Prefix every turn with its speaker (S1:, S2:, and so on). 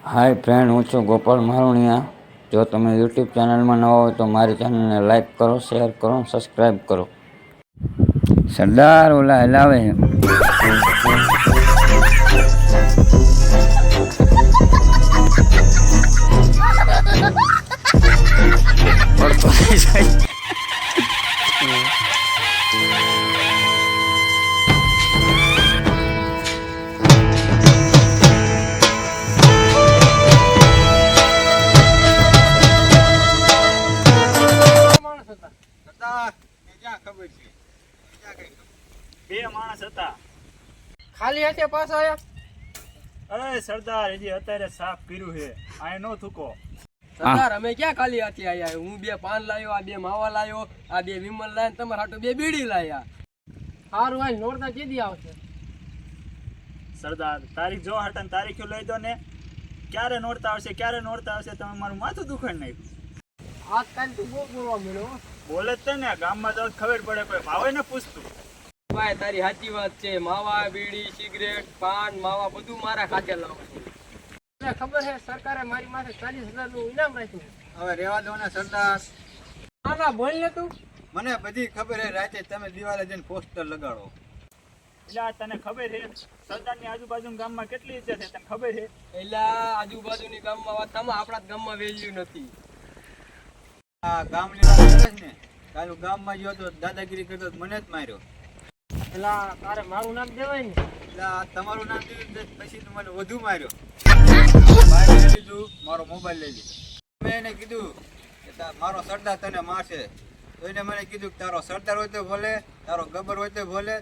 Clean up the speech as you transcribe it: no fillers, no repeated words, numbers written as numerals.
S1: હાય friend, હું છું ગોપાલ મારુણિયા. જો તમે યુટ્યુબ ચેનલમાં નવા હોય તો મારી ચેનલને લાઈક કરો, શેર કરો, સબસ્ક્રાઈબ કરો. સરદાર ઓલા હલાવે
S2: બે માણસ હતા.
S3: ખાલી હાથે પાછા આયા.
S2: અરે સરદાર, હજી અત્યારે સાફ કર્યું છે, આ નો થૂકો.
S3: સરદાર, અમે ક્યાં ખાલી હાથે આયા? હું 2 પાન લાયો, આ 2 માવા લાયો, આ 2 વિમલ લાયો, તમારા હાટુ 2 બીડી લાયા. હારું આઈ નોરતા કેદી આવશે?
S2: સરદાર, તારીખ જો હટન તારીખ લઈ દો ને. ક્યારે નોરતા આવશે, ક્યારે નોરતા આવશે, તમે મારું માથું દુખાડ નાખ્યું.
S3: આજકાલ તું બહુ બોલવા મળ્યો.
S2: બોલે જ ને, ગામમાં તો ખબર પડે, કોઈ ભાવે ને પૂછતું.
S3: ભાઈ તારી સાચી વાત છે. માવા, બીડી, સિગરેટ, પાન, માવા બધું મારા ખાતે લાવું છું. મને ખબર છે સરકારે મારી માથે 40,000 નું ઇનામ રાખ્યું.
S4: હવે રેવા દો ને સરદાર.
S3: ના ના બોલ ને તું.
S4: મને બધી ખબર છે. રાતે તમે દિવાલે જઈને પોસ્ટર લગાડો.
S2: એટલે આ તને ખબર છે સરદારની આજુબાજુ ગામમાં કેટલી ઇજ્જત છે, તને ખબર છે?
S3: એલા આજુબાજુની ગામમાં વાત તમે આપણા ગામમાં વેલ્યુ નથી.
S4: આ ગામની વાત કરે છે ને, કાલુ ગામમાં ગયો તો દાદાગીરી કરતો તો મને જ માર્યો.
S3: એલા તારે મારું નામ દેવાય ને.
S4: એટલે આ તમારું નામ દીધું ને પછી તો મને વધુ માર્યો. ભાઈ લઈ લીધું, મારો મોબાઈલ લઈ લીધો. મેં એને કીધું કે મારો સરદાર તને મારશે, તો એને મને કીધું કે તારો સરદાર હોય તો ભલે, તારો ગબર હોય તો ભલે.